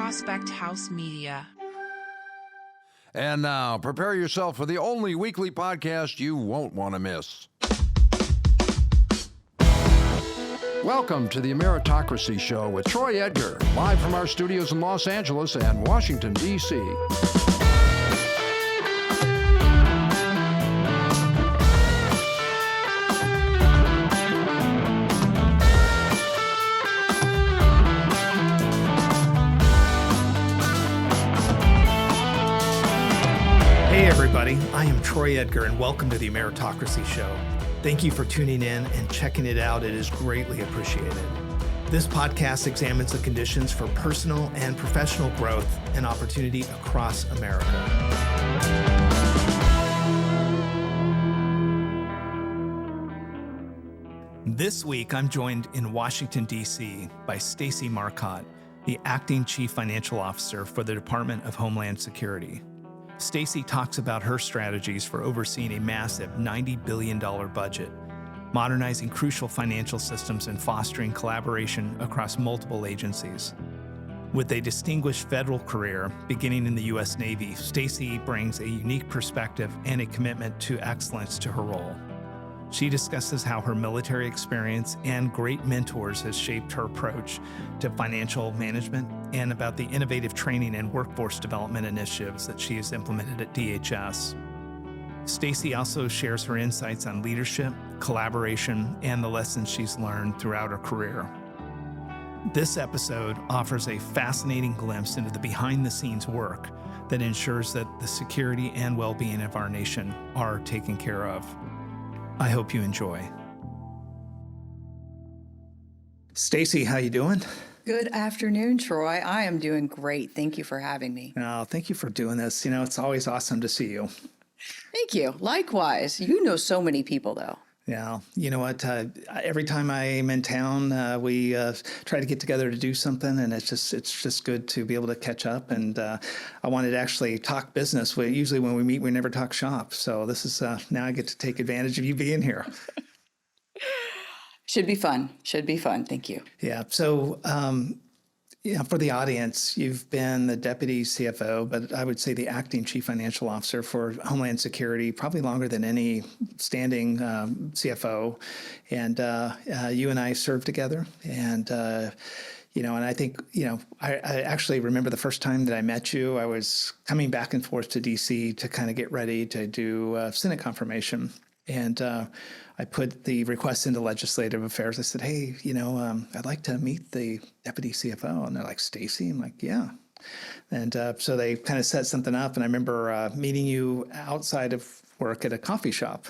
Prospect House Media. And now, prepare yourself for the only weekly podcast you won't want to miss. Welcome to the Ameritocracy Show with Troy Edgar, live from our studios in Los Angeles and Washington, D.C. Hey everybody, I am Troy Edgar and welcome to the Ameritocracy Show. Thank you for tuning in and checking it out. It is greatly appreciated. This podcast examines the conditions for personal and professional growth and opportunity across America. This week, I'm joined in Washington, D.C. by Stacy Marcott, the Acting Chief Financial Officer for the Department of Homeland Security. Stacy talks about her strategies for overseeing a massive $90 billion budget, modernizing crucial financial systems and fostering collaboration across multiple agencies. With a distinguished federal career beginning in the U.S. Navy, Stacy brings a unique perspective and a commitment to excellence to her role. She discusses how her military experience and great mentors has shaped her approach to financial management and about the innovative training and workforce development initiatives that she has implemented at DHS. Stacy also shares her insights on leadership, collaboration, and the lessons she's learned throughout her career. This episode offers a fascinating glimpse into the behind-the-scenes work that ensures that the security and well-being of our nation are taken care of. I hope you enjoy. Stacy, how you doing? Good afternoon, Troy. I am doing great. Thank you for having me. Oh, thank you for doing this. You know, it's always awesome to see you. Thank you. Likewise. You know so many people, though. Yeah. You know what? Every time I'm in town, we try to get together to do something, and it's just good to be able to catch up. And I wanted to actually talk business. Usually when we meet, we never talk shop. So this is now I get to take advantage of you being here. Should be fun. Should be fun. Thank you. Yeah. So, for the audience, you've been the deputy CFO, but I would say the acting chief financial officer for Homeland Security, probably longer than any standing CFO. And you and I served together. And, and I think, I actually remember the first time that I met you, I was coming back and forth to D.C. to kind of get ready to do Senate confirmation. And I put the request into Legislative Affairs. I said, hey, I'd like to meet the deputy CFO. And they're like, Stacy? I'm like, yeah. And so they kind of set something up. And I remember meeting you outside of work at a coffee shop.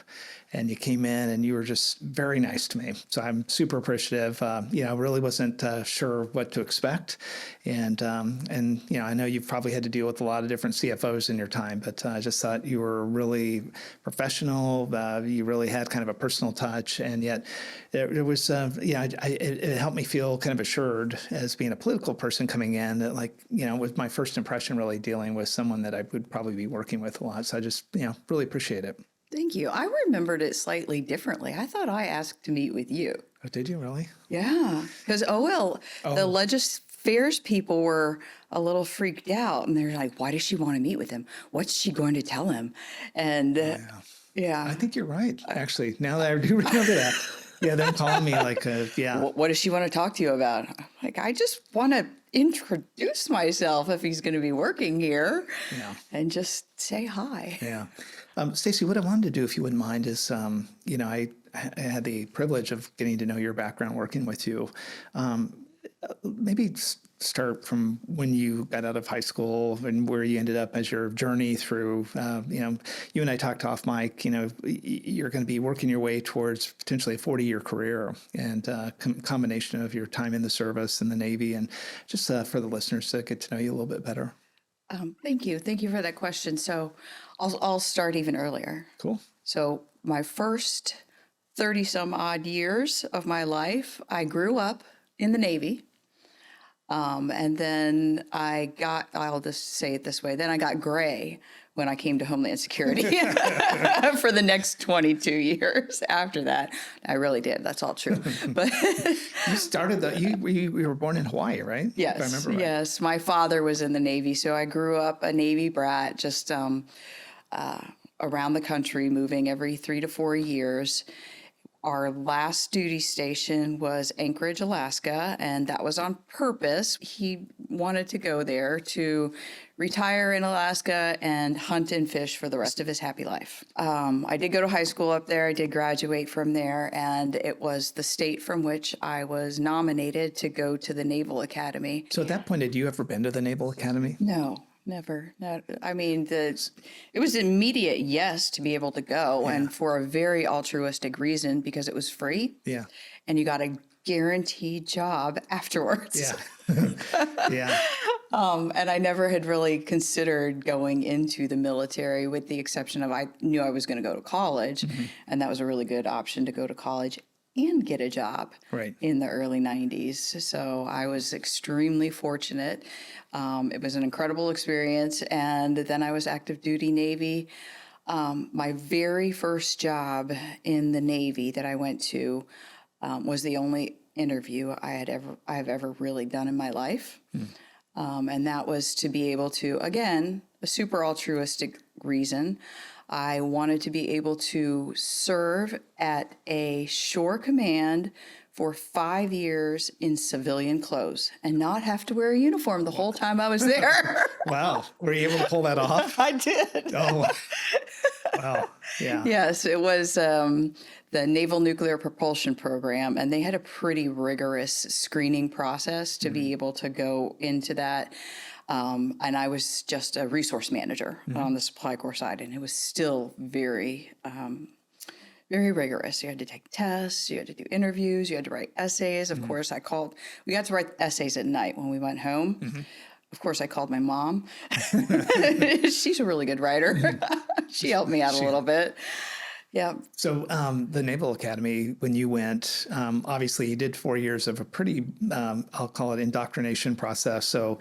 And you came in and you were just very nice to me. So I'm super appreciative. Really wasn't sure what to expect. And I know you've probably had to deal with a lot of different CFOs in your time, but I just thought you were really professional. You really had kind of a personal touch. And yet it was, it helped me feel kind of assured as being a political person coming in that was my first impression really dealing with someone that I would probably be working with a lot. So I just, really appreciate it. Thank you. I remembered it slightly differently. I thought I asked to meet with you. Oh, did you really? Yeah, because the Affairs people were a little freaked out, and they're like, "Why does she want to meet with him? What's she going to tell him?" And yeah, I think you're right. Actually, now that I do remember that, they're calling me What does she want to talk to you about? I'm like, I just want to introduce myself if he's going to be working here, and just say hi. Yeah. Stacy, what I wanted to do, if you wouldn't mind, is, I had the privilege of getting to know your background working with you. Maybe start from when you got out of high school and where you ended up as your journey through, you and I talked off mic, you're going to be working your way towards potentially a 40-year career and combination of your time in the service and the Navy, and just for the listeners to get to know you a little bit better. Thank you. Thank you for that question. So I'll start even earlier. Cool. So my first 30 some odd years of my life, I grew up in the Navy. And then I'll just say it this way, then I got gray when I came to Homeland Security for the next 22 years after that. I really did. That's all true. But You started you were born in Hawaii, right? yes, If I remember right. yes. My father was in the Navy, so I grew up a Navy brat, just around the country, moving every 3 to 4 years. Our last duty station was Anchorage, Alaska, and that was on purpose. He wanted to go there to retire in Alaska and hunt and fish for the rest of his happy life. I did go to high school up there. I did graduate from there, and it was the state from which I was nominated to go to the Naval Academy. So at that point, had you ever been to the Naval Academy? No. Never. I mean, it was an immediate yes to be able to go, and for a very altruistic reason, because it was free. Yeah. And you got a guaranteed job afterwards. Yeah. Yeah. And I never had really considered going into the military, with the exception of I knew I was going to go to college, and that was a really good option to go to college and get a job in the early 90s. So I was extremely fortunate. It was an incredible experience. And then I was active duty Navy. My very first job in the Navy that I went to was the only interview I have ever really done in my life. And that was to be able to, again, a super altruistic reason. I wanted to be able to serve at a shore command for 5 years in civilian clothes and not have to wear a uniform the whole time I was there. Wow. Were you able to pull that off? I did. Oh, wow. Yeah. Yes, it was the Naval Nuclear Propulsion Program, and they had a pretty rigorous screening process to be able to go into that. And I was just a resource manager on the supply corps side, and it was still very, very rigorous. You had to take tests, you had to do interviews, you had to write essays. Of course, we got to write essays at night when we went home. Of course, I called my mom. She's a really good writer. She helped me out a little bit. Yeah. So the Naval Academy, when you went, obviously you did 4 years of a pretty, I'll call it indoctrination process. So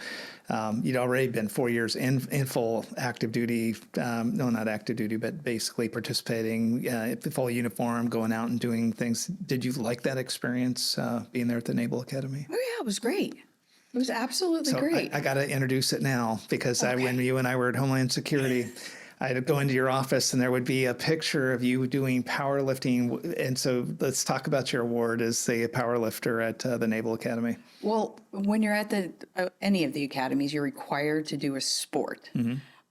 you'd already been 4 years in full active duty, no, not active duty, but basically participating in full uniform, going out and doing things. Did you like that experience being there at the Naval Academy? Oh, yeah, it was great. It was absolutely great. I got to introduce it now because when you and I were at Homeland Security, I'd go into your office and there would be a picture of you doing powerlifting. And so let's talk about your award as a powerlifter at the Naval Academy. Well, when you're at any of the academies, you're required to do a sport.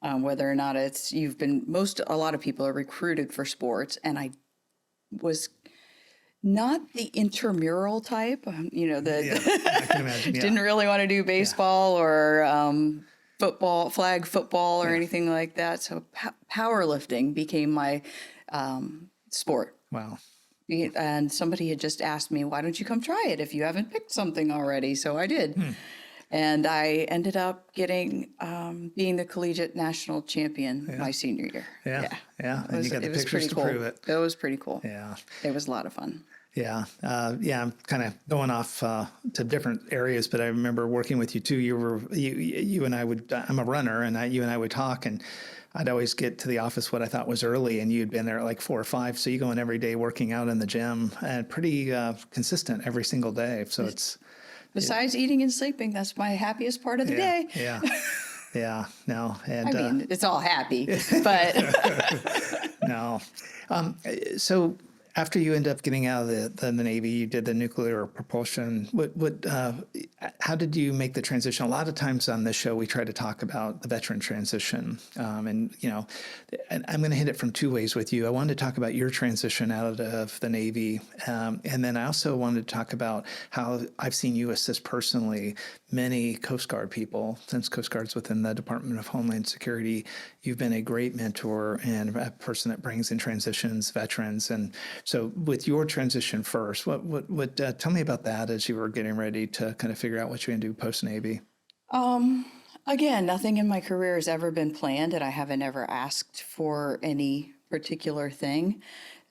Whether or not a lot of people are recruited for sports. And I was not the intramural type, I can imagine, didn't really want to do baseball or flag football or anything like that. So powerlifting became my sport. Wow. And somebody had just asked me, why don't you come try it if you haven't picked something already? So I did. And I ended up being the collegiate national champion my senior year. Yeah. And you got the pictures to prove it. It was pretty cool. Yeah. It was a lot of fun. Yeah. I'm kind of going off to different areas, but I remember working with you too. You and I I'm a runner, and you and I would talk, and I'd always get to the office what I thought was early, and you'd been there at like 4 or 5. So you go in every day working out in the gym, and pretty consistent every single day. So it's besides eating and sleeping, that's my happiest part of the day. Yeah. Yeah. No. And I mean, it's all happy, but no. So after you end up getting out of the Navy, you did the nuclear propulsion. How did you make the transition? A lot of times on this show, we try to talk about the veteran transition. And I'm going to hit it from 2 ways with you. I wanted to talk about your transition out of the Navy. And then I also wanted to talk about how I've seen you assist personally many Coast Guard people, since Coast Guard's within the Department of Homeland Security. You've been a great mentor and a person that brings in veterans. And so with your transition first, what tell me about that as you were getting ready to kind of figure out what you're going to do post-Navy? Again, nothing in my career has ever been planned, and I haven't ever asked for any particular thing.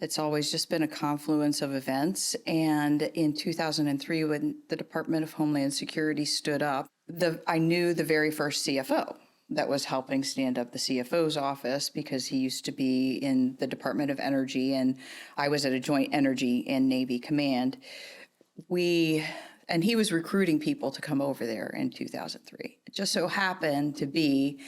It's always just been a confluence of events. And in 2003, when the Department of Homeland Security stood up, I knew the very first CFO that was helping stand up the CFO's office, because he used to be in the Department of Energy, and I was at a Joint Energy and Navy Command. And he was recruiting people to come over there in 2003. It just so happened to be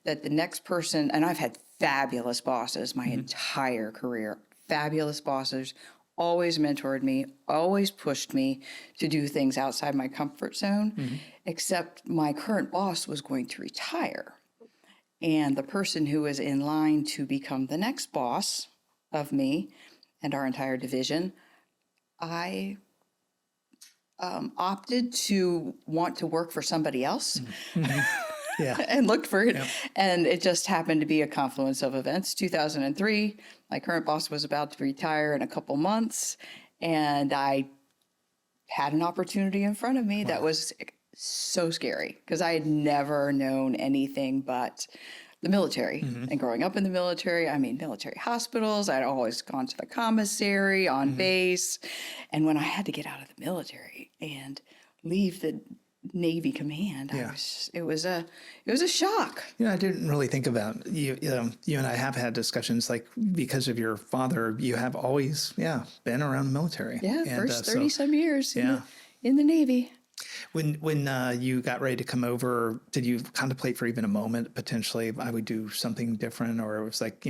that the next person, and I've had fabulous bosses my entire career, fabulous bosses, always mentored me, always pushed me to do things outside my comfort zone, except my current boss was going to retire. And the person who was in line to become the next boss of me and our entire division, I opted to want to work for somebody else. Yeah. And looked for it. Yep. And it just happened to be a confluence of events. 2003, my current boss was about to retire in a couple months, and I had an opportunity in front of me that was so scary, because I had never known anything but the military. And growing up in the military, I mean, military hospitals, I'd always gone to the commissary on base. And when I had to get out of the military and leave the Navy command, it was a shock. I didn't really think about you. You and I have had discussions, like, because of your father, you have always, been around the military. Yeah, first 30-some years in the Navy. When you got ready to come over, did you contemplate for even a moment potentially I would do something different, or it was like,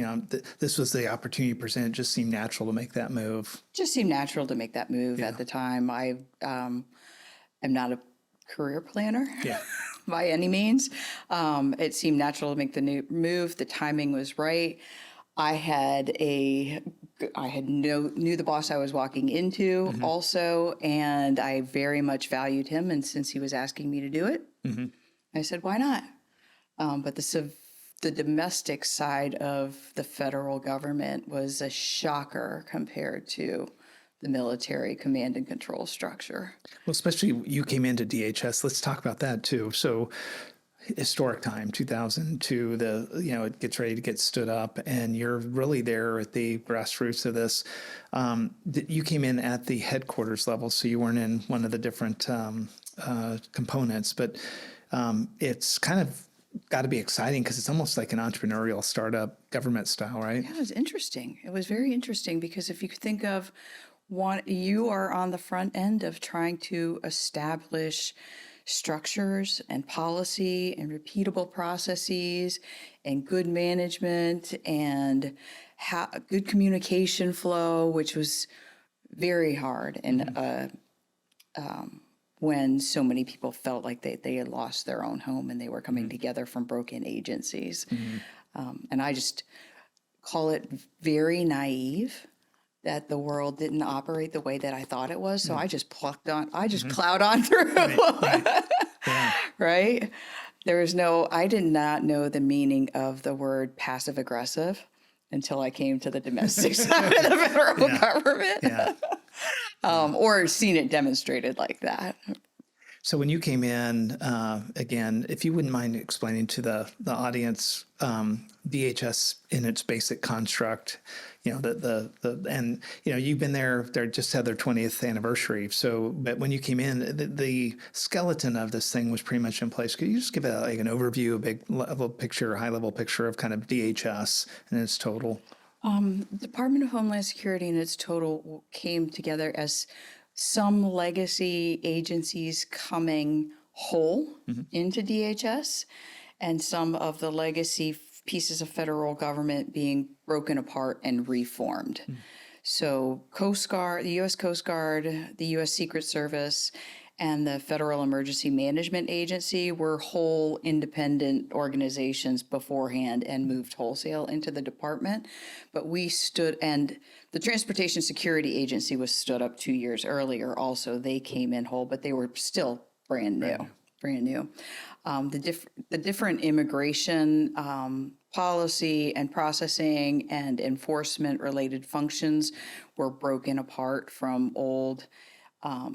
this was the opportunity presented, just seemed natural to make that move? Just seemed natural to make that move at the time. I am not a career planner by any means. It seemed natural to make the new move. The timing was right. I knew the boss I was walking into also, and I very much valued him. And since he was asking me to do it, I said, why not? But the domestic side of the federal government was a shocker compared to the military command and control structure. Well, especially you came into DHS. Let's talk about that too. So historic time, 2002, it gets ready to get stood up, and you're really there at the grassroots of this. You came in at the headquarters level, so you weren't in one of the different components, but it's kind of got to be exciting, because it's almost like an entrepreneurial startup government style, right? Yeah, it was interesting. It was very interesting, because if you could think of you are on the front end of trying to establish structures and policy and repeatable processes and good management and good communication flow, which was very hard. And when so many people felt like they had lost their own home and they were coming together from broken agencies. And I just call it very naive that the world didn't operate the way that I thought it was. So I just plowed on through. Right? I did not know the meaning of the word passive aggressive until I came to the domestic side of the federal government. Or seen it demonstrated like that. So when you came in, again, if you wouldn't mind explaining to the audience, DHS in its basic construct, you've been there, they just had their 20th anniversary. So, but when you came in, the skeleton of this thing was pretty much in place. Could you just give an overview, a big level picture, high level picture of kind of DHS and its total? Department of Homeland Security in its total came together as some legacy agencies coming whole into DHS, and some of the legacy pieces of federal government being broken apart and reformed. So Coast Guard, the U.S. Coast Guard, the U.S. Secret Service, and the Federal Emergency Management Agency were whole independent organizations beforehand and moved wholesale into the department. But and the Transportation Security Agency was stood up 2 years earlier. Also, they came in whole, but they were still brand new. The different immigration policy and processing and enforcement related functions were broken apart from old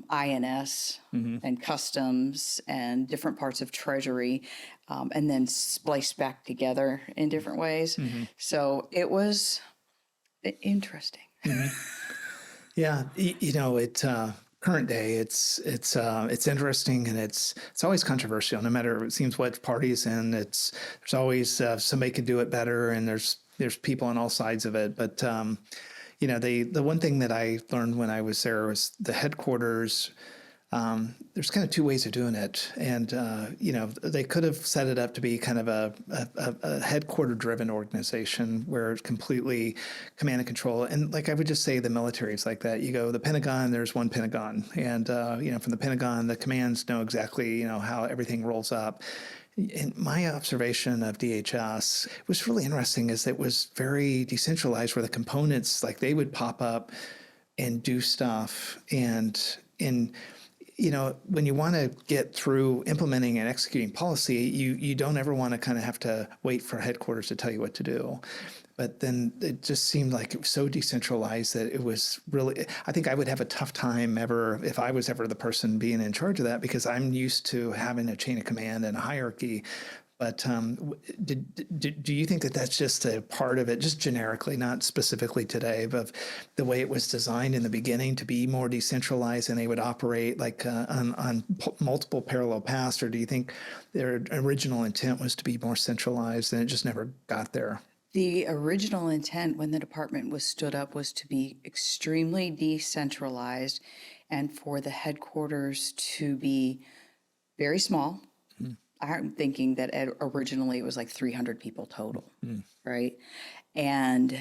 INS and customs and different parts of Treasury, and then spliced back together in different ways. So it was interesting. Yeah, current day, it's interesting, and it's always controversial. No matter, it seems, what party is in, there's always somebody could do it better, and there's people on all sides of it. But the one thing that I learned when I was there was the headquarters. There's kind of two ways of doing it. And, they could have set it up to be kind of a headquarter-driven organization where it's completely command and control. And like I would just say the military is like that. You go the Pentagon, there's one Pentagon. And, from the Pentagon, the commands know exactly, how everything rolls up. And my observation of DHS was really interesting is it was very decentralized where the components, like they would pop up and do stuff. And when you want to get through implementing and executing policy, you don't ever want to kind of have to wait for headquarters to tell you what to do. But then it just seemed like it was so decentralized that it was really, I think I would have a tough time if I was ever the person being in charge of that, because I'm used to having a chain of command and a hierarchy. But do you think that that's just a part of it, just generically, not specifically today, but the way it was designed in the beginning to be more decentralized and they would operate like on multiple parallel paths? Or do you think their original intent was to be more centralized and it just never got there? The original intent when the department was stood up was to be extremely decentralized and for the headquarters to be very small. I'm thinking that originally it was like 300 people total, right? And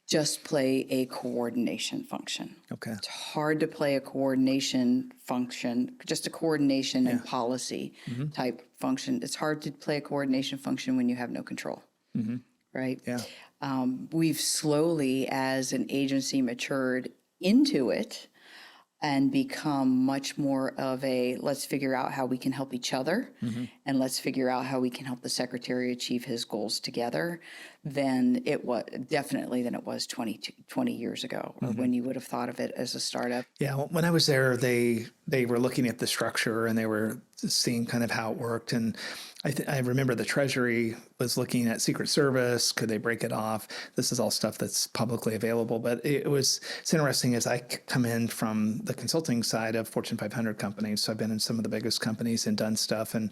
just play a coordination function. Okay. It's hard to play a coordination function, just a coordination and policy type function. It's hard to play a coordination function when you have no control, right? Yeah. We've slowly, as an agency, matured into it and become much more of a let's figure out how we can help each other and let's figure out how we can help the secretary achieve his goals together than it was 20 years ago or when you would have thought of it as a startup. Yeah, when I was there, they were looking at the structure and they were seeing kind of how it worked. And I remember the Treasury was looking at Secret Service. Could they break it off? This is all stuff that's publicly available. But it's interesting as I come in from the consulting side of Fortune 500 companies. So I've been in some of the biggest companies and done stuff. And,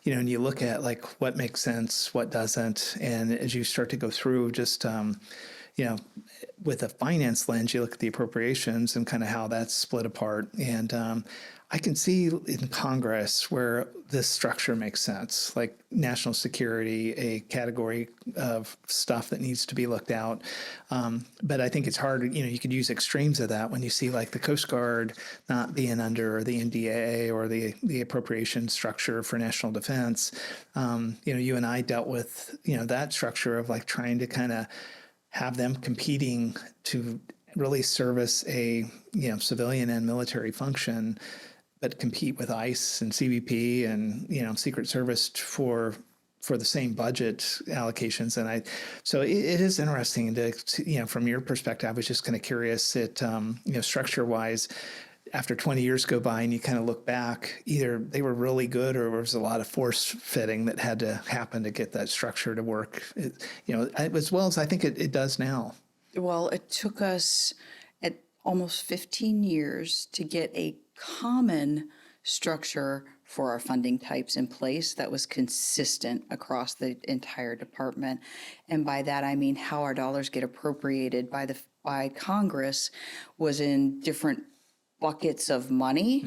and you look at like what makes sense, what doesn't. And as you start to go through just, with a finance lens, you look at the appropriations and kind of how that's split apart. And I can see in Congress where this structure makes sense, like national security, a category of stuff that needs to be looked at. But I think it's hard, you could use extremes of that when you see like the Coast Guard not being under the NDAA or the appropriation structure for national defense. You and I dealt with, that structure of like trying to kind of have them competing to really service a, civilian and military function, but compete with ICE and CBP and, Secret Service for the same budget allocations. And so it is interesting to, from your perspective, I was just kind of curious that, structure wise, after 20 years go by and you kind of look back, either they were really good or there was a lot of force fitting that had to happen to get that structure to work, as well as I think it does now. Well, it took us at almost 15 years to get a common structure for our funding types in place that was consistent across the entire department. And by that, I mean how our dollars get appropriated by Congress was in different buckets of money,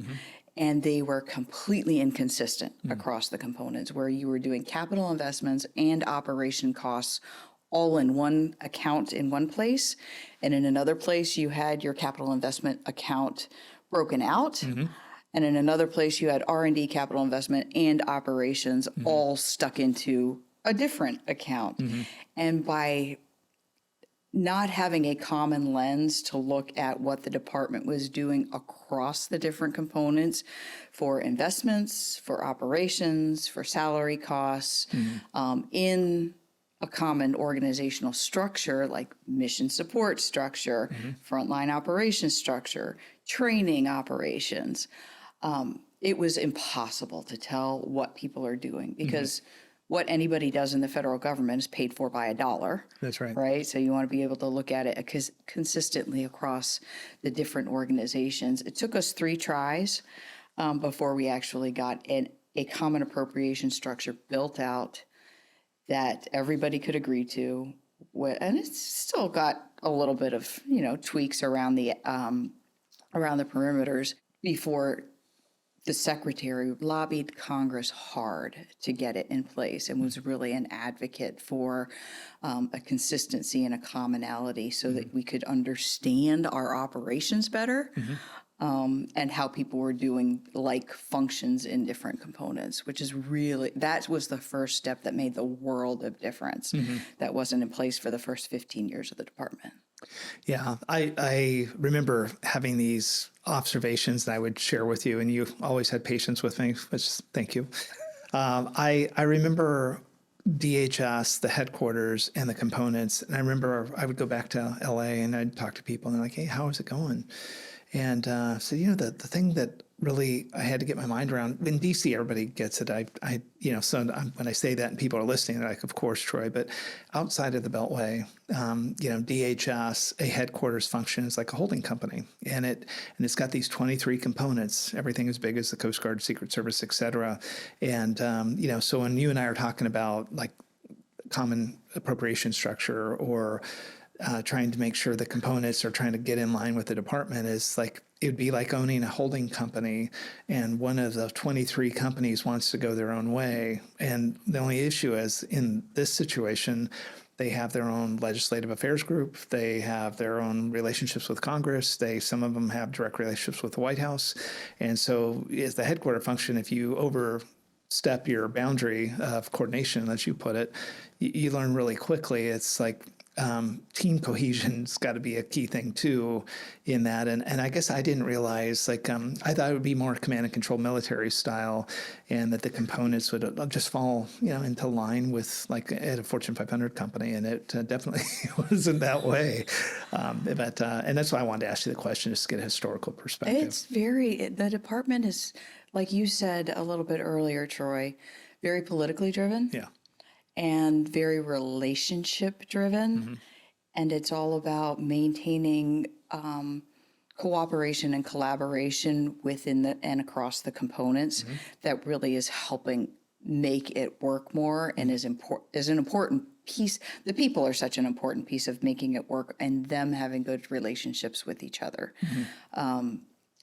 and they were completely inconsistent across the components, where you were doing capital investments and operation costs all in one account in one place, and in another place you had your capital investment account broken out, and in another place you had R&D, capital investment, and operations all stuck into a different account. And by not having a common lens to look at what the department was doing across the different components for investments, for operations, for salary costs, in a common organizational structure like mission support structure, frontline operations structure, training operations, it was impossible to tell what people are doing because what anybody does in the federal government is paid for by a dollar. That's right. Right? So you want to be able to look at it consistently across the different organizations. It took us 3 tries before we actually got a common appropriation structure built out that everybody could agree to. And it's still got a little bit of, tweaks around the perimeters before the secretary lobbied Congress hard to get it in place and was really an advocate for a consistency and a commonality so that we could understand our operations better and how people were doing like functions in different components, which is really, that was the first step that made the world of difference. That wasn't in place for the first 15 years of the department. Yeah, I remember having these observations that I would share with you, and you always had patience with me, which thank you. I remember DHS, the headquarters, and the components, and I remember I would go back to LA and I'd talk to people, and they're like, "Hey, how is it going?" And so, the thing that really I had to get my mind around, in DC, everybody gets it. When I say that and people are listening, they're like, of course, Troy, but outside of the Beltway, DHS, a headquarters function is like a holding company. And it's got these 23 components, everything as big as the Coast Guard, Secret Service, et cetera. And, so when you and I are talking about like common appropriation structure or trying to make sure the components are trying to get in line with the department, is like, it would be like owning a holding company and one of the 23 companies wants to go their own way. And the only issue is in this situation, they have their own legislative affairs group. They have their own relationships with Congress. Some of them have direct relationships with the White House. And so as the headquarter function, if you overstep your boundary of coordination, as you put it, you learn really quickly. It's like, team cohesion's got to be a key thing too in that. And I guess I didn't realize, I thought it would be more command and control military style and that the components would just fall, into line with like at a Fortune 500 company. And it definitely wasn't that way. And that's why I wanted to ask you the question, just to get a historical perspective. The department is, like you said a little bit earlier, Troy, very politically driven. Yeah. And very relationship driven. And it's all about maintaining cooperation and collaboration within and across the components that really is helping make it work more and is an important piece. The people are such an important piece of making it work and them having good relationships with each other.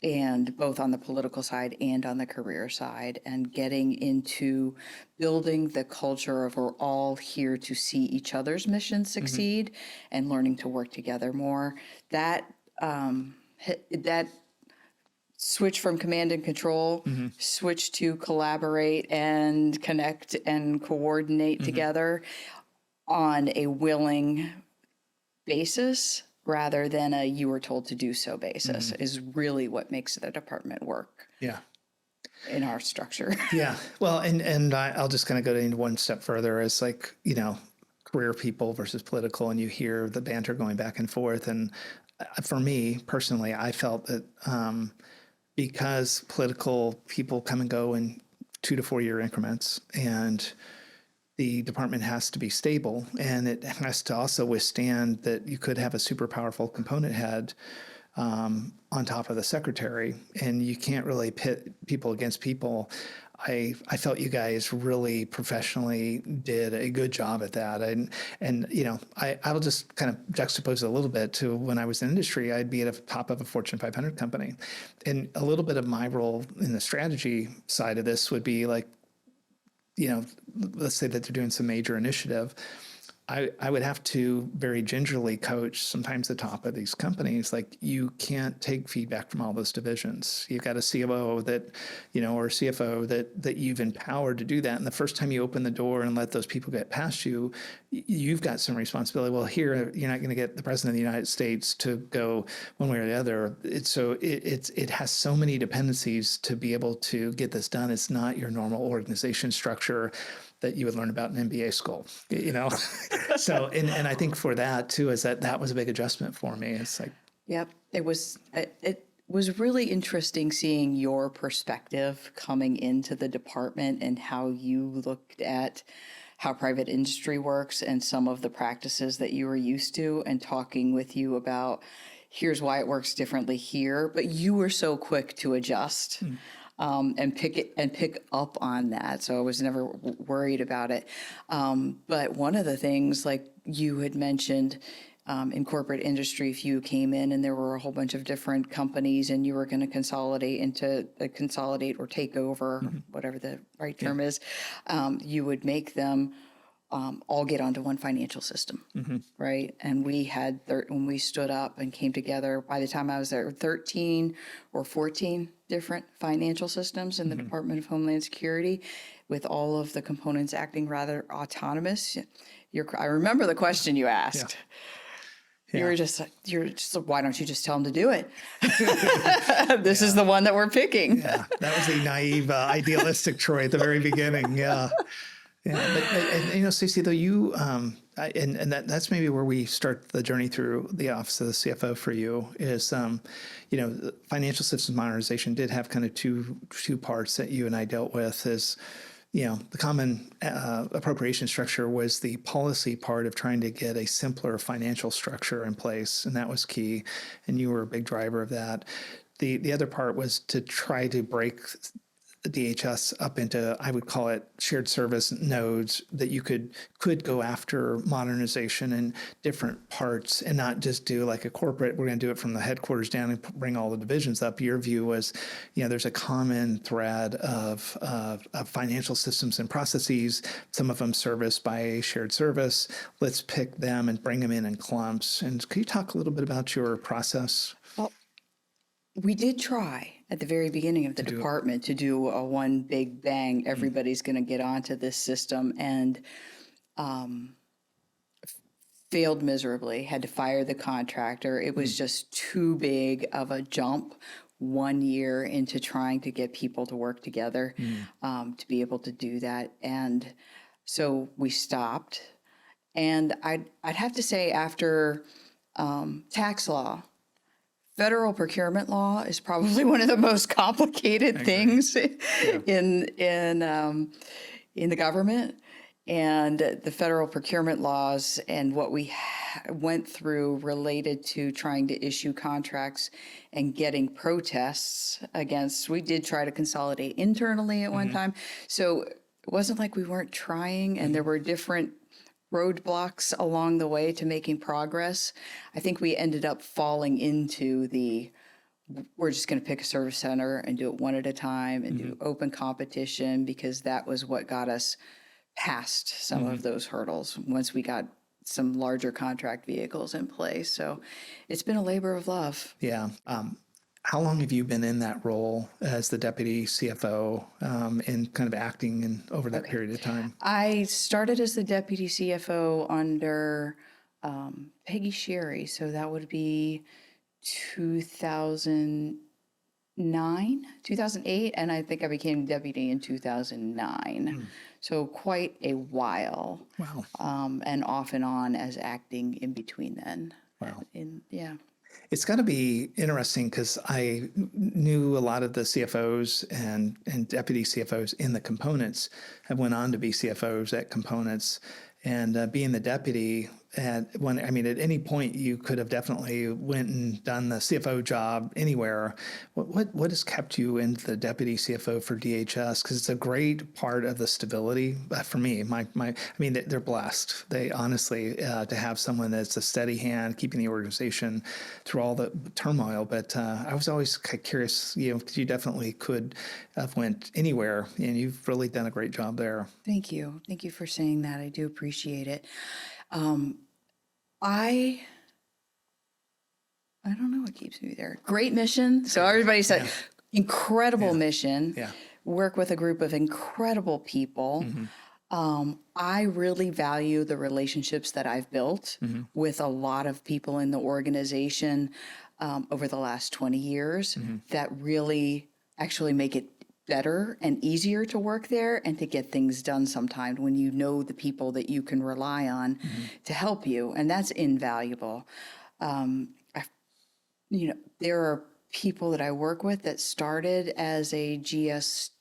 And both on the political side and on the career side, and getting into building the culture of we're all here to see each other's missions succeed and learning to work together more. That switch from command and control, switch to collaborate and connect and coordinate together on a willing basis rather than a you were told to do so basis is really what makes the department work. Yeah. In our structure. Yeah. Well, and I'll just kind of go into one step further as like, career people versus political, and you hear the banter going back and forth. And for me personally, I felt that because political people come and go in 2 to 4 year increments, and the department has to be stable, and it has to also withstand that you could have a super powerful component head on top of the secretary, and you can't really pit people against people. I felt you guys really professionally did a good job at that. And I will just kind of juxtapose it a little bit to when I was in industry. I'd be at the top of a Fortune 500 company. And a little bit of my role in the strategy side of this would be like, let's say that they're doing some major initiative. I would have to very gingerly coach sometimes the top of these companies. Like, you can't take feedback from all those divisions. You've got a COO that, or a CFO that you've empowered to do that. And the first time you open the door and let those people get past you, you've got some responsibility. Well, here, you're not going to get the president of the United States to go one way or the other. It has so many dependencies to be able to get this done. It's not your normal organization structure that you would learn about in MBA school, So, and I think for that too, is that was a big adjustment for me. It's like, Yep. It was, was really interesting seeing your perspective coming into the department and how you looked at how private industry works and some of the practices that you were used to, and talking with you about here's why it works differently here. But you were so quick to adjust and pick up on that. So I was never worried about it. But one of the things, like you had mentioned, in corporate industry, if you came in and there were a whole bunch of different companies and you were going to consolidate or take over, whatever the right term is, you would make them all get onto one financial system, right? And we had, when we stood up and came together, by the time I was there, 13 or 14 different financial systems in the Department of Homeland Security, with all of the components acting rather autonomous. I remember the question you asked. You're just like, why don't you just tell them to do it? This is the one that we're picking. That was the naive, idealistic Troy at the very beginning. Yeah. But Stacy, though, you, that's maybe where we start the journey through the office of the CFO for you is, financial systems modernization did have kind of two parts that you and I dealt with is, the common appropriation structure was the policy part of trying to get a simpler financial structure in place, and that was key, and you were a big driver of that. The other part was to try to break the DHS up into, I would call it, shared service nodes that you could go after modernization in different parts and not just do like a corporate, we're going to do it from the headquarters down and bring all the divisions up. Your view was, there's a common thread of financial systems and processes, some of them serviced by a shared service. Let's pick them and bring them in clumps. And could you talk a little bit about your process? Well, we did try at the very beginning of the department to do a one big bang, everybody's going to get onto this system, and failed miserably, had to fire the contractor. It was just too big of a jump 1 year into trying to get people to work together to be able to do that. And so we stopped. And I'd have to say, after tax law, federal procurement law is probably one of the most complicated things in the government. And the federal procurement laws and what we went through related to trying to issue contracts and getting protests against, we did try to consolidate internally at one time. So it wasn't like we weren't trying, and there were different roadblocks along the way to making progress. I think we ended up falling into we're just going to pick a service center and do it one at a time and do open competition, because that was what got us past some of those hurdles once we got some larger contract vehicles in place. So it's been a labor of love. Yeah. How long have you been in that role as the deputy CFO and kind of acting over that period of time? I started as the deputy CFO under Peggy Sherry. So that would be 2008. And I think I became deputy in 2009. So quite a while. Wow. And off and on as acting in between then. Wow. It's got to be interesting because I knew a lot of the CFOs and deputy CFOs in the components have went on to be CFOs at components, and being the deputy at any point you could have definitely went and done the CFO job anywhere. What has kept you in the deputy CFO for DHS? Because it's a great part of the stability for me. They're blessed. They honestly to have someone that's a steady hand, keeping the organization through all the turmoil. But I was always curious, because you definitely could have went anywhere, and you've really done a great job there. Thank you. Thank you for saying that. I do appreciate it. I don't know what keeps me there. Great mission. So everybody said, incredible mission. Yeah. Work with a group of incredible people. I really value the relationships that I've built with a lot of people in the organization over the last 20 years that really actually make it better and easier to work there and to get things done sometimes when you know the people that you can rely on to help you. And that's invaluable. There are people that I work with that started as a GS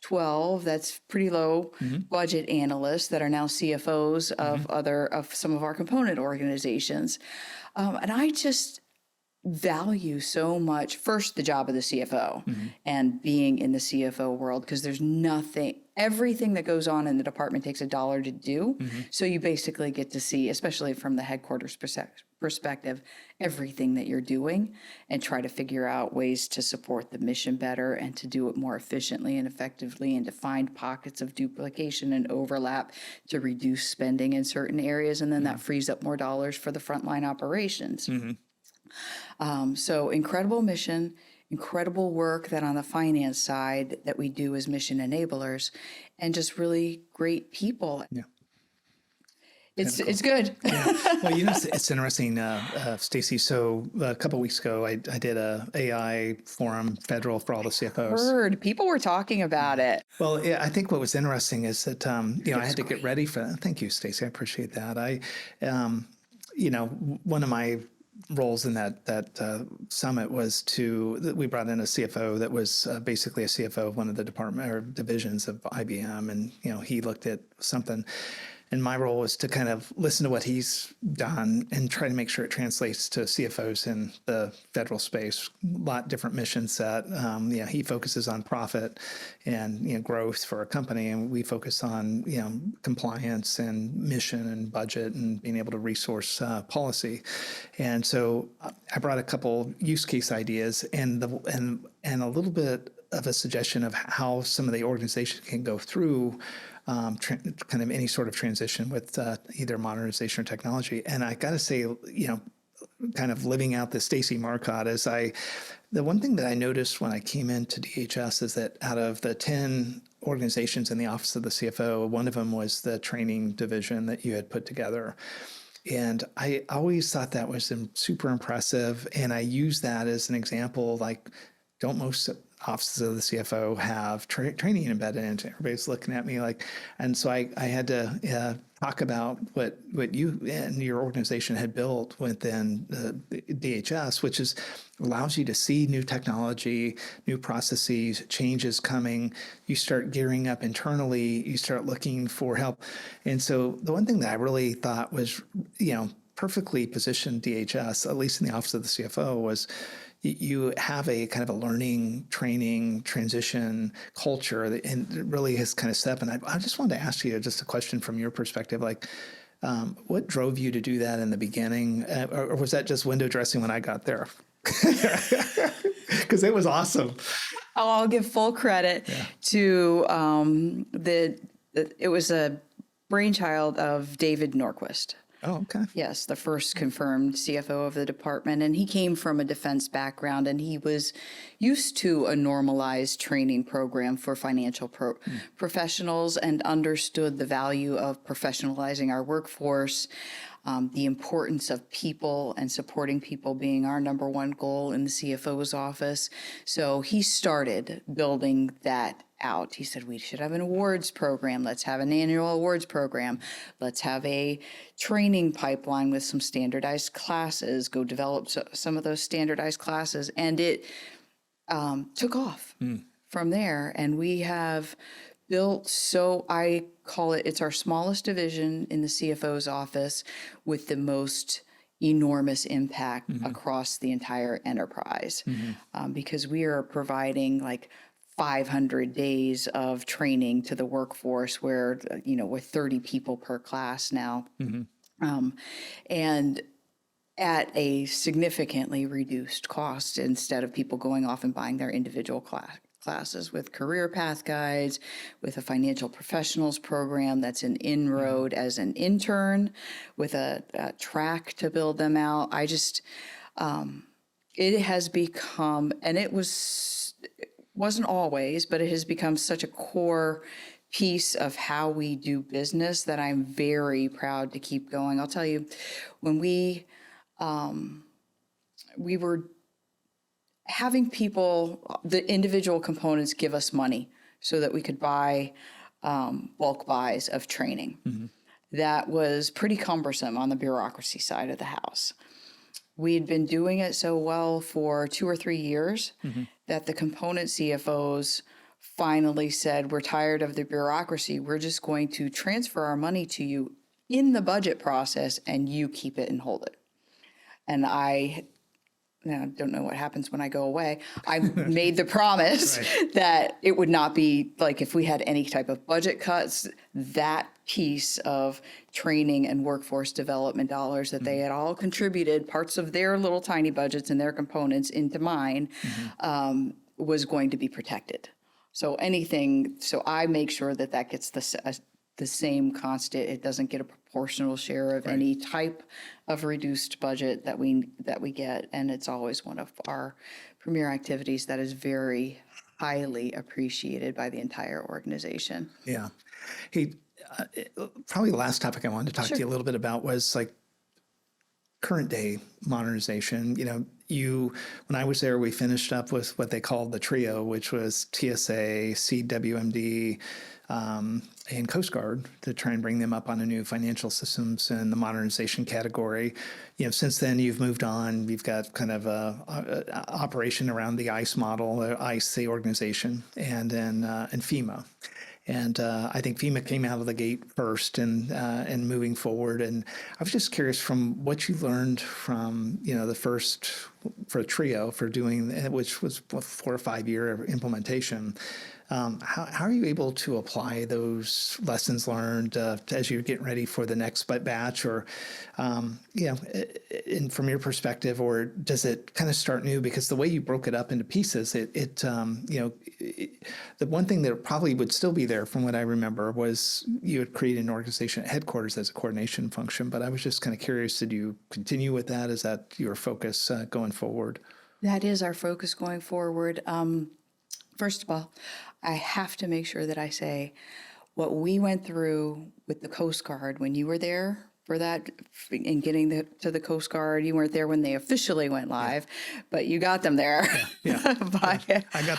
12, that's pretty low budget analysts that are now CFOs of some of our component organizations. And I just value so much, first, the job of the CFO and being in the CFO world, because there's everything that goes on in the department takes $1 to do. So you basically get to see, especially from the headquarters perspective, everything that you're doing and try to figure out ways to support the mission better and to do it more efficiently and effectively and to find pockets of duplication and overlap to reduce spending in certain areas. And then that frees up more dollars for the frontline operations. So incredible mission, incredible work that on the finance side that we do as mission enablers, and just really great people. Yeah. It's good. Yeah. Well, it's interesting, Stacy. So a couple of weeks ago, I did a AI forum federal for all the CFOs. People were talking about it. Well, yeah, I think what was interesting is that I had to get ready for that. Thank you, Stacy. I appreciate that. One of my roles in that summit was we brought in a CFO that was basically a CFO of one of the department or divisions of IBM, and he looked at something. And my role was to kind of listen to what he's done and try to make sure it translates to CFOs in the federal space. A lot different mission set. He focuses on profit and growth for a company, and we focus on compliance and mission and budget and being able to resource policy. And so I brought a couple use case ideas and a little bit of a suggestion of how some of the organization can go through kind of any sort of transition with either modernization or technology. And I got to say, kind of living out the Stacy Marcott the one thing that I noticed when I came into DHS is that out of the 10 organizations in the Office of the CFO, one of them was the training division that you had put together. And I always thought that was super impressive. And I use that as an example, like, don't most offices of the CFO have training embedded into it? Everybody's looking at me like, and so I had to talk about what you and your organization had built within DHS, which allows you to see new technology, new processes, changes coming. You start gearing up internally. You start looking for help. And so the one thing that I really thought was, perfectly positioned DHS, at least in the Office of the CFO, was you have a kind of a learning, training, transition culture, and it really has kind of set up. And I just wanted to ask you just a question from your perspective, like, what drove you to do that in the beginning? Or was that just window dressing when I got there? Because it was awesome. I'll give full credit to it was a brainchild of David Norquist. Oh, okay. Yes, the first confirmed CFO of the department. And he came from a defense background, and he was used to a normalized training program for financial professionals and understood the value of professionalizing our workforce, the importance of people and supporting people being our number one goal in the CFO's office. So he started building that out. He said, we should have an awards program. Let's have an annual awards program. Let's have a training pipeline with some standardized classes. Go develop some of those standardized classes. And it took off from there. And we have built, I call it's our smallest division in the CFO's office with the most enormous impact across the entire enterprise, because we are providing like 500 days of training to the workforce where, with 30 people per class now. And at a significantly reduced cost, instead of people going off and buying their individual classes, with career path guides, with a financial professionals program that's an inroad as an intern, with a track to build them out. It has become, and it wasn't always, but it has become such a core piece of how we do business that I'm very proud to keep going. I'll tell you, when we were having people, the individual components, give us money so that we could buy bulk buys of training. That was pretty cumbersome on the bureaucracy side of the house. we had been doing it so well for 2 or 3 years that the component CFOs finally said, we're tired of the bureaucracy. We're just going to transfer our money to you in the budget process and you keep it and hold it. And I don't know what happens when I go away. I made the promise that it would not be like if we had any type of budget cuts, that piece of training and workforce development dollars that they had all contributed parts of their little tiny budgets and their components into mine was going to be protected. So I make sure that gets the same constant. It doesn't get a proportional share of any type of reduced budget that we get, and it's always one of our premier activities that is very highly appreciated by the entire organization. Yeah. Hey, probably the last topic I wanted to talk to you a little bit about was like current day modernization. When I was there, we finished up with what they called the trio, which was TSA, CWMD, and Coast Guard, to try and bring them up on a new financial systems in the modernization category. Since then you've moved on. You've got kind of a operation around the ICE model, ICE, the organization, and then and FEMA. And I think FEMA came out of the gate first and moving forward. And I was just curious from what you learned from, the first for TRIO for doing, which was a 4 or 5 year implementation. How are you able to apply those lessons learned as you're getting ready for the next batch, or, and from your perspective, or does it kind of start new? Because the way you broke it up into pieces, the one thing that probably would still be there from what I remember was you had created an organization at headquarters as a coordination function. But I was just kind of curious, did you continue with that? Is that your focus going forward? That is our focus going forward. First of all, I have to make sure that I say what we went through with the Coast Guard when you were there for that, in getting to the Coast Guard. You weren't there when they officially went live, but you got them there. I got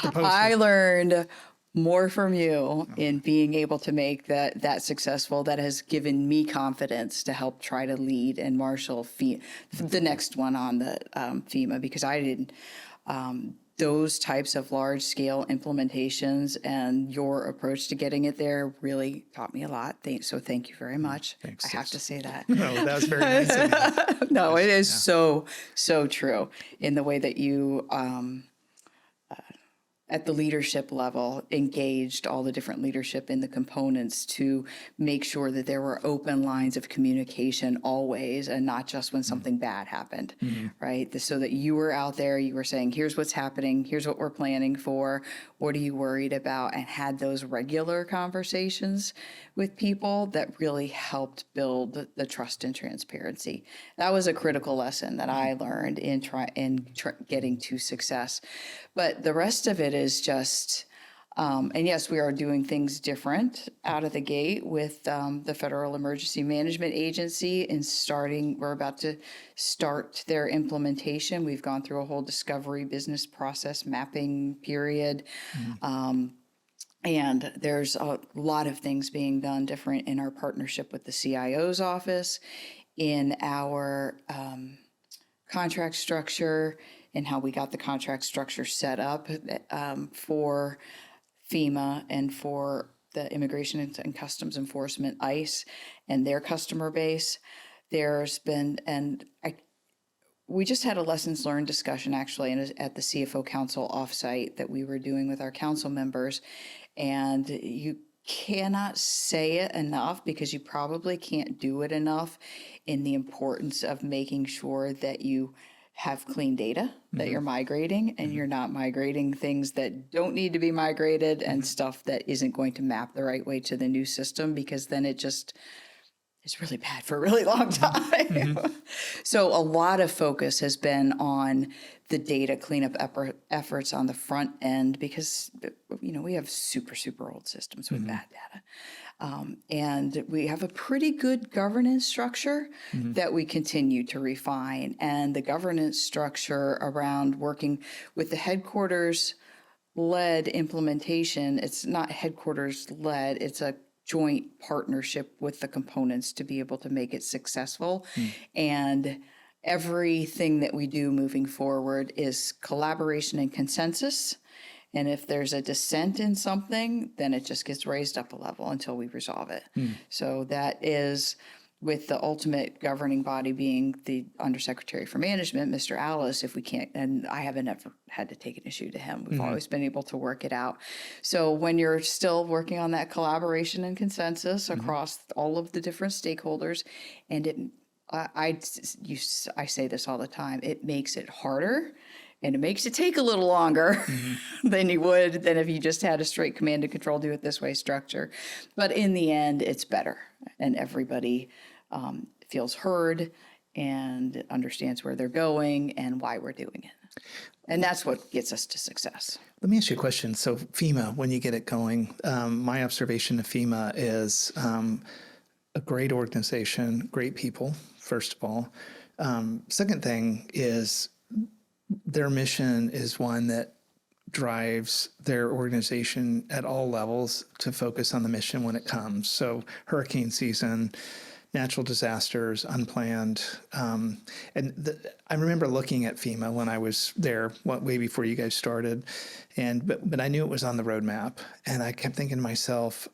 the poster. I learned more from you in being able to make that successful. That has given me confidence to help try to lead and marshal the next one on the FEMA, because I didn't. Those types of large-scale implementations and your approach to getting it there really taught me a lot. So thank you very much. Thanks. I have to say that. No, that was very nice of you. No, it is so true in the way that you, at the leadership level, engaged all the different leadership in the components to make sure that there were open lines of communication always, and not just when something bad happened, right? So that you were out there, you were saying, here's what's happening, here's what we're planning for, what are you worried about, and had those regular conversations with people that really helped build the trust and transparency. That was a critical lesson that I learned in getting to success. But the rest of it is just, and yes, we are doing things different out of the gate with the Federal Emergency Management Agency we're about to start their implementation. We've gone through a whole discovery business process mapping period. And there's a lot of things being done different in our partnership with the CIO's office, in our contract structure, and how we got the contract structure set up for FEMA and for the Immigration and Customs Enforcement, ICE, and their customer base. There's been, we just had a lessons learned discussion actually at the CFO Council offsite that we were doing with our council members. And you cannot say it enough, because you probably can't do it enough, in the importance of making sure that you have clean data that you're migrating, and you're not migrating things that don't need to be migrated and stuff that isn't going to map the right way to the new system, because then it's really bad for a really long time. So a lot of focus has been on the data cleanup efforts on the front end, because we have super old systems with bad data. And we have a pretty good governance structure that we continue to refine. And the governance structure around working with the headquarters-led implementation, it's not headquarters-led, it's a joint partnership with the components to be able to make it successful. And everything that we do moving forward is collaboration and consensus. And if there's a dissent in something, then it just gets raised up a level until we resolve it. So that is, with the ultimate governing body being the Undersecretary for Management, Mr. Alice, if we can't, and I haven't ever had to take an issue to him. We've always been able to work it out. So when you're still working on that collaboration and consensus across all of the different stakeholders, and I say this all the time, it makes it harder and it makes it take a little longer than if you just had a straight command and control, do it this way structure. But in the end, it's better, and everybody feels heard and understands where they're going and why we're doing it. And that's what gets us to success. Let me ask you a question. So FEMA, when you get it going, my observation of FEMA is a great organization, great people, first of all. Second thing is their mission is one that drives their organization at all levels to focus on the mission when it comes. So hurricane season, natural disasters, unplanned. I remember looking at FEMA when I was there way before you guys started, but I knew it was on the roadmap. And I kept thinking to myself,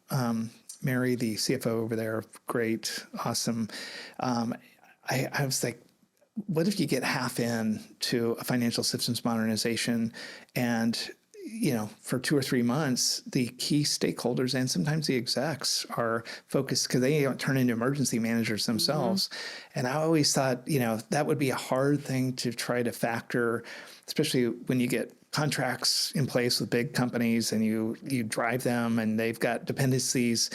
Mary, the CFO over there, great, awesome. I was like, what if you get half in to a financial systems modernization and, for 2 or 3 months, the key stakeholders and sometimes the execs are focused because they turn into emergency managers themselves. And I always thought, that would be a hard thing to try to factor, especially when you get contracts in place with big companies and you drive them and they've got dependencies.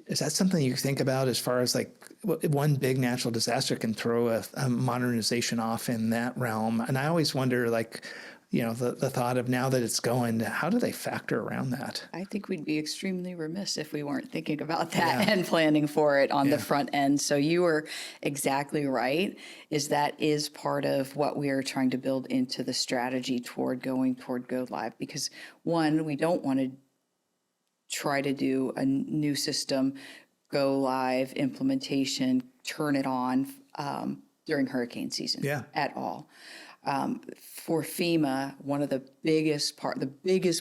Is that something you think about as far as like one big natural disaster can throw a modernization off in that realm? And I always wonder, the thought of now that it's going, how do they factor around that? I think we'd be extremely remiss if we weren't thinking about that and planning for it on the front end. So you were exactly right, that is part of what we are trying to build into the strategy toward go live. Because one, we don't want to try to do a new system, go live, implementation, turn it on during hurricane season at all. For FEMA, one of the biggest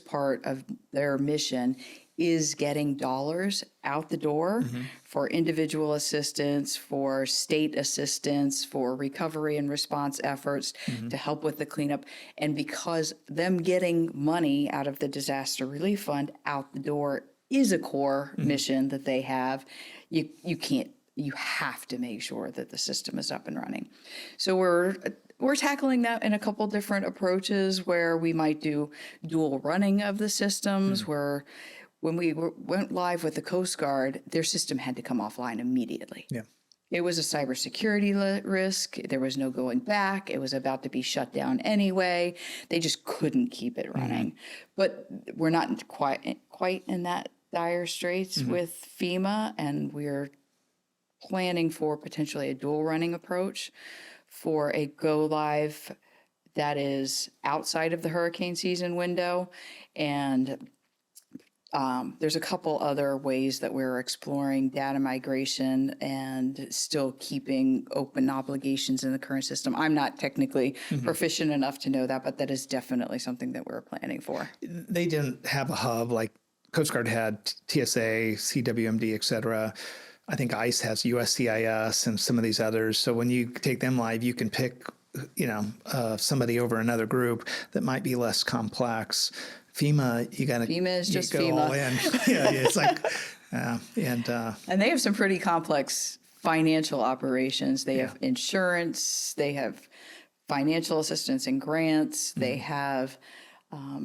part of their mission is getting dollars out the door for individual assistance, for state assistance, for recovery and response efforts to help with the cleanup. And because them getting money out of the disaster relief fund out the door is a core mission that they have, you have to make sure that the system is up and running. So we're tackling that in a couple different approaches where we might do dual running of the systems, where when we went live with the Coast Guard, their system had to come offline immediately. Yeah. It was a cybersecurity risk. There was no going back. It was about to be shut down anyway. They just couldn't keep it running. But we're not quite in that dire straits with FEMA, and we're planning for potentially a dual running approach for a go live that is outside of the hurricane season window. And there's a couple other ways that we're exploring data migration and still keeping open obligations in the current system. I'm not technically proficient enough to know that, but that is definitely something that we're planning for. They didn't have a hub like Coast Guard had TSA, CWMD, et cetera. I think ICE has USCIS and some of these others. So when you take them live, you can pick, somebody over another group that might be less complex. FEMA, FEMA is just go FEMA. All in. It's like, and they have some pretty complex financial operations. They have insurance. They have financial assistance and grants. They have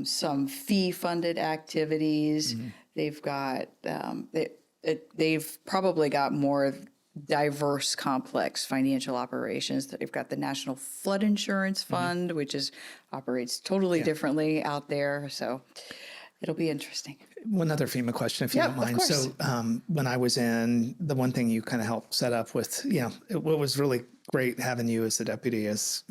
some fee-funded activities. They've got they've probably got more diverse, complex financial operations. They've got the National Flood Insurance Fund, which operates totally differently out there. So it'll be interesting. One other FEMA question, if you don't mind. So when I was in, the one thing you kind of helped set up with, what was really great having you as the deputy is,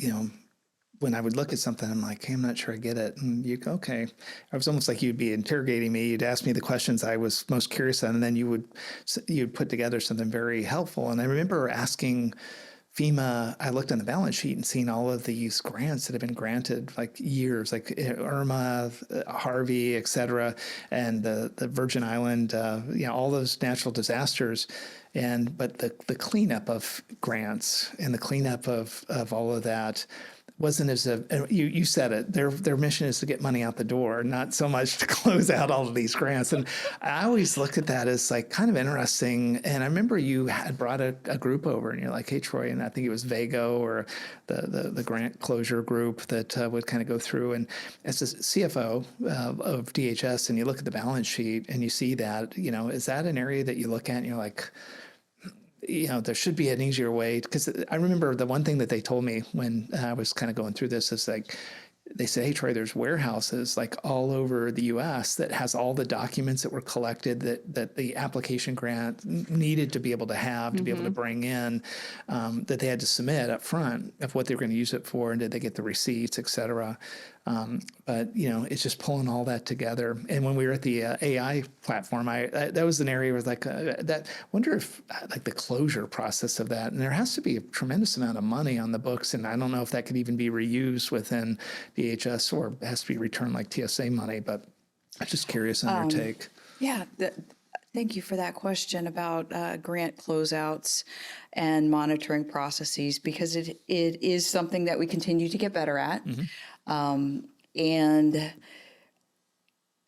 when I would look at something, I'm like, hey, I'm not sure I get it. And you go, okay. It was almost like you'd be interrogating me. You'd ask me the questions I was most curious on, and then you'd put together something very helpful. And I remember asking FEMA, I looked on the balance sheet and seen all of these grants that have been granted like years, like Irma, Harvey, et cetera, and the Virgin Island, all those natural disasters. But the cleanup of grants and the cleanup of all of that wasn't as you said it. Their mission is to get money out the door, not so much to close out all of these grants. And I always looked at that as like kind of interesting. And I remember you had brought a group over, and you're like, "Hey, Troy," and I think it was Vago or the grant closure group that would kind of go through. And as a CFO of DHS, and you look at the balance sheet and you see that, is that an area that you look at and you're like, there should be an easier way? Because I remember the one thing that they told me when I was kind of going through this is like, they said, "Hey, Troy, there's warehouses like all over the U.S. that has all the documents that were collected that the application grant needed to be able to have to be able to bring in, that they had to submit up front of what they were going to use it for, and did they get the receipts, et cetera." But it's just pulling all that together. And when we were at the AI platform, that was an area where like that. Wonder if like the closure process of that, and there has to be a tremendous amount of money on the books, and I don't know if that could even be reused within DHS or has to be returned like TSA money. But I'm just curious on your take. Yeah. Thank you for that question about grant closeouts and monitoring processes, because it is something that we continue to get better at. And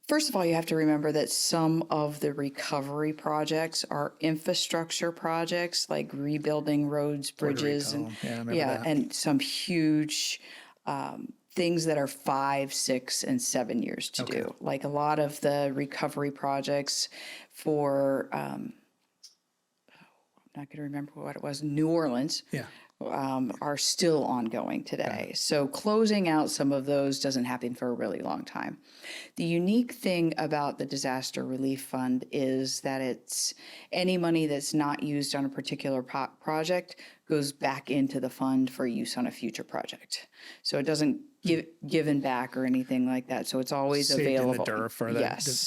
first of all, you have to remember that some of the recovery projects are infrastructure projects, like rebuilding roads, bridges, and and some huge things that are 5, 6, and 7 years to do. Like a lot of the recovery projects for, I'm not going to remember what it was, New Orleans. Are still ongoing today. So closing out some of those doesn't happen for a really long time. The unique thing about the Disaster Relief Fund is that it's any money that's not used on a particular project goes back into the fund for use on a future project. So it doesn't given back or anything like that. So it's always saved available. in the DER for the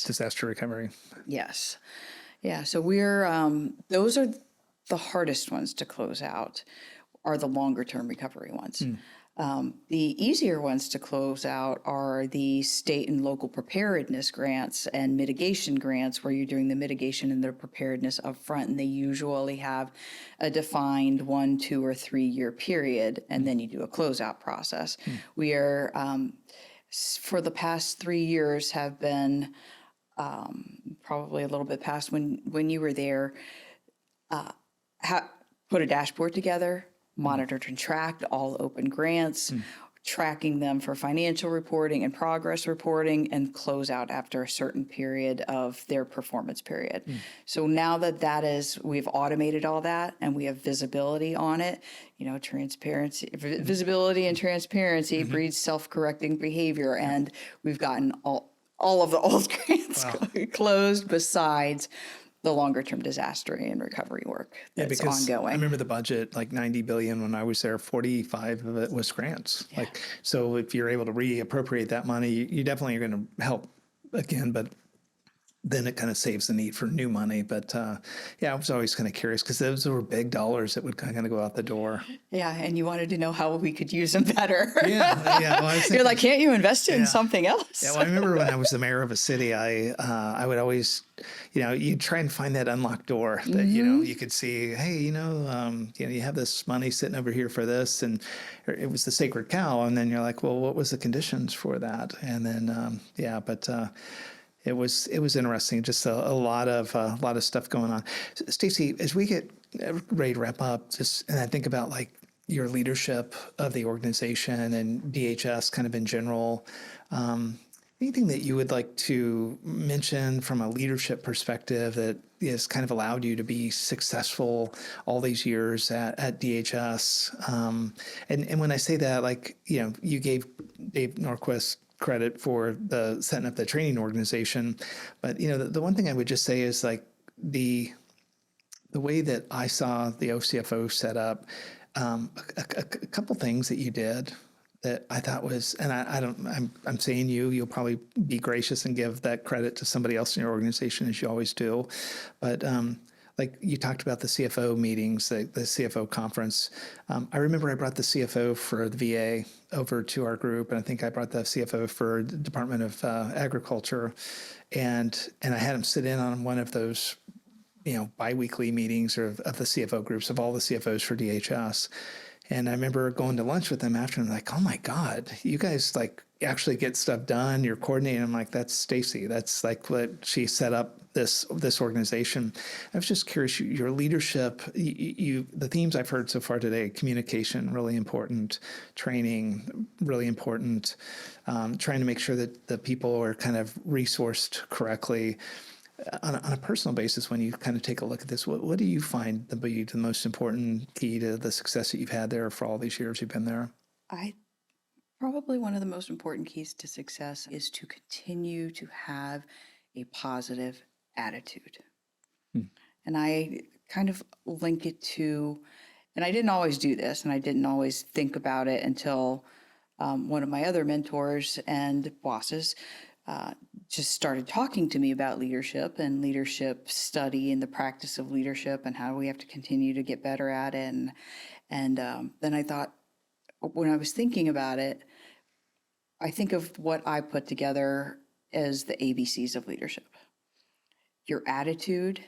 disaster recovery. Yes. Yeah. So we're those are the hardest ones to close out. Are the longer term recovery ones. The easier ones to close out are the state and local preparedness grants and mitigation grants, where you're doing the mitigation and the preparedness up front, and they usually have a defined 1, 2, or 3 year period, and then you do a closeout process. We are, for the past 3 years, have been probably a little bit past when you were there, put a dashboard together, monitored and tracked all open grants, tracking them for financial reporting and progress reporting, and close out after a certain period of their performance period. So now that we've automated all that and we have visibility on it, transparency, visibility and transparency breeds self-correcting behavior. And we've gotten all of the old grants closed, besides the longer-term disaster and recovery work that's ongoing. I remember the budget, like $90 billion when I was there, 45 of it was grants. So if you're able to reappropriate that money, you definitely are going to help again, but then it kind of saves the need for new money. But I was always kind of curious, because those were big dollars that would kind of go out the door. Yeah, and you wanted to know how we could use them better. Well, you're like, can't you invest it in something else? Well, I remember when I was the mayor of a city, I would always, you try and find that unlocked door that, you could see, hey, you have this money sitting over here for this, and it was the sacred cow. And then you're like, well, what was the conditions for that? And then, it was interesting, just a lot of stuff going on. Stacy, as we get ready to wrap up, and I think about like your leadership of the organization and DHS kind of in general, anything that you would like to mention from a leadership perspective that has kind of allowed you to be successful all these years at DHS? And when I say that, like, you gave Dave Norquist credit for setting up the training organization. But, the one thing I would just say is like the way that I saw the OCFO set up, a couple things that you did that I thought was, and I'm saying you'll probably be gracious and give that credit to somebody else in your organization, as you always do. But like you talked about the CFO meetings, the CFO conference. I remember I brought the CFO for the VA over to our group, and I think I brought the CFO for the Department of Agriculture, and I had him sit in on one of those, biweekly meetings of the CFO groups of all the CFOs for DHS. And I remember going to lunch with them after, and I'm like, oh my God, you guys like actually get stuff done. You're coordinating. I'm like, that's Stacy. That's like what she set up this organization. I was just curious, your leadership, the themes I've heard so far today: communication, really important; training, really important; trying to make sure that the people are kind of resourced correctly. On a personal basis, when you kind of take a look at this, what do you find to be the most important key to the success that you've had there for all these years you've been there? Probably one of the most important keys to success is to continue to have a positive attitude. And I kind of link it to, and I didn't always do this, and I didn't always think about it until one of my other mentors and bosses just started talking to me about leadership and leadership study and the practice of leadership and how we have to continue to get better at it. And then I thought, when I was thinking about it, I think of what I put together as the ABCs of leadership. Your attitude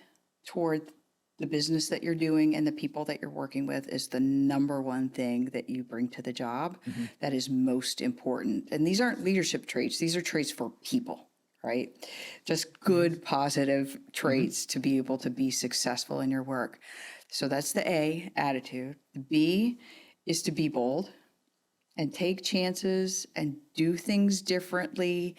toward the business that you're doing and the people that you're working with is the number one thing that you bring to the job that is most important. And these aren't leadership traits. These are traits for people, right? Just good, positive traits to be able to be successful in your work. So that's the A, attitude. The B is to be bold and take chances and do things differently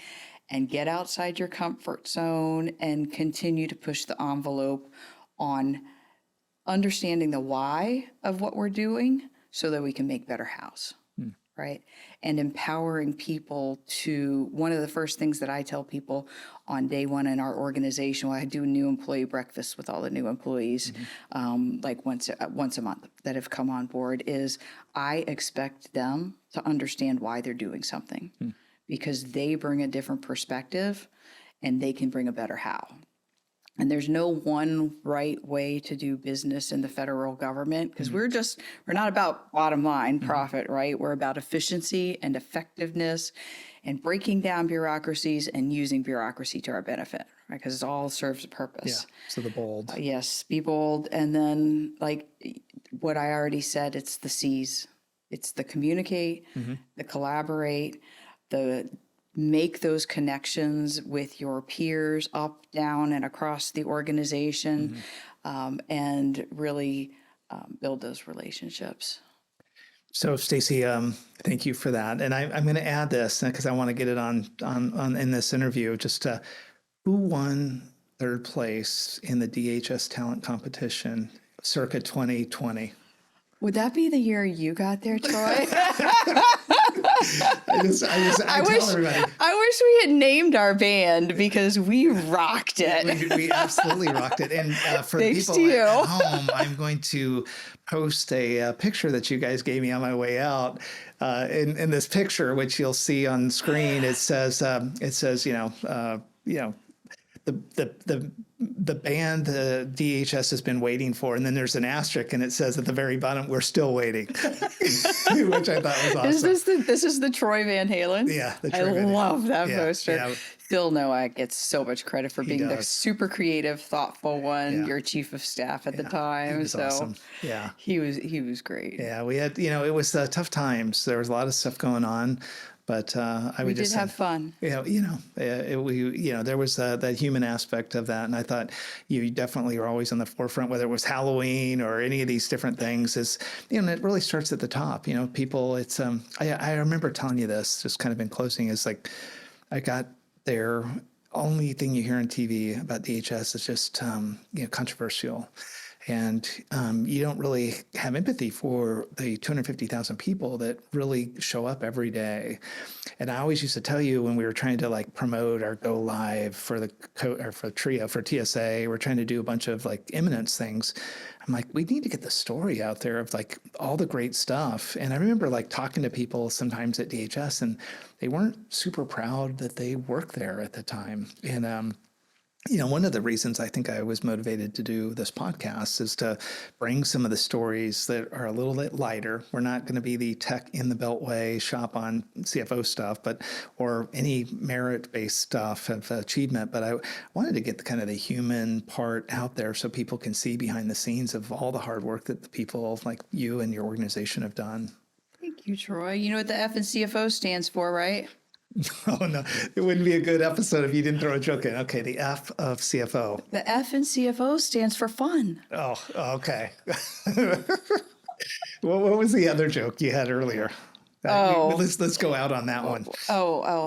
and get outside your comfort zone and continue to push the envelope on understanding the why of what we're doing so that we can make better hows, right? And empowering people to, one of the first things that I tell people on day one in our organization, when I do new employee breakfast with all the new employees, like once a month that have come on board, is I expect them to understand why they're doing something because they bring a different perspective and they can bring a better how. And there's no one right way to do business in the federal government because we're not about bottom line profit, right? We're about efficiency and effectiveness and breaking down bureaucracies and using bureaucracy to our benefit, right? Because it all serves a purpose. Yeah, so the bold. Yes, be bold. And then like what I already said, it's the C's. It's the communicate, the collaborate, the make those connections with your peers up, down, and across the organization, and really build those relationships. So, Stacy, thank you for that. And I'm going to add this because I want to get it on in this interview. Just who won third place in the DHS talent competition circa 2020? Would that be the year you got there, Troy? I tell everybody. I wish we had named our band because we rocked it. We absolutely rocked it. And for Thanks people to you. at home, I'm going to post a picture that you guys gave me on my way out. In this picture, which you'll see on screen, it says, the band the DHS has been waiting for, and then there's an asterisk, and it says at the very bottom, "We're still waiting," which I thought was awesome. This is the Troy Van Halen? Yeah, the I Troy Van Halen. love that poster. Yeah. Phil Nowak gets so much credit for being the super creative, thoughtful one. Yeah. Your chief of staff at the time. He was awesome. Yeah, he was great. Yeah, we had it was tough times. There was a lot of stuff going on. But we did have fun. There was that human aspect of that, and I thought you definitely were always on the forefront, whether it was Halloween or any of these different things. Is it really starts at the top. People. It's I remember telling you this, just kind of in closing, is like I got there. Only thing you hear on TV about DHS is just controversial. And you don't really have empathy for the 250,000 people that really show up every day. And I always used to tell you when we were trying to promote our go live for for TRIO, for TSA, we're trying to do a bunch of imminence things. I'm like, we need to get the story out there of all the great stuff. And I remember talking to people sometimes at DHS, and they weren't super proud that they worked there at the time. And One of the reasons I think I was motivated to do this podcast is to bring some of the stories that are a little bit lighter. We're not going to be the tech in the beltway shop on CFO stuff, or any merit-based stuff of achievement. But I wanted to get the human part out there so people can see behind the scenes of all the hard work that the people like you and your organization have done. Thank you, Troy. You know what the F in CFO stands for, right? Oh, no, it wouldn't be a good episode if you didn't throw a joke in. Okay, the F of CFO. The F in CFO stands for fun. Oh, okay. What was the other joke you had earlier? Let's go out on that one.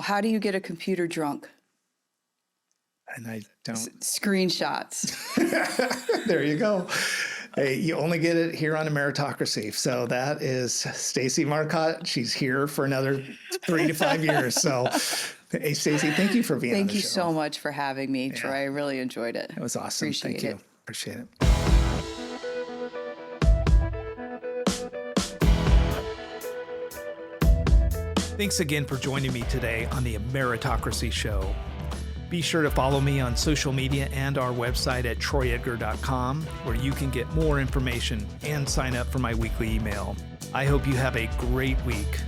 How do you get a computer drunk? And I don't. Screenshots. There you go. Hey, you only get it here on Ameritocracy. So that is Stacy Marcott. She's here for another 3 to 5 years. So, hey, Stacy, thank you for being on the show. Thank you so much for having me, Troy. I really enjoyed it. It was awesome. Thank you. Appreciate it. Thanks again for joining me today on the Ameritocracy Show. Be sure to follow me on social media and our website at troyedgar.com, where you can get more information and sign up for my weekly email. I hope you have a great week.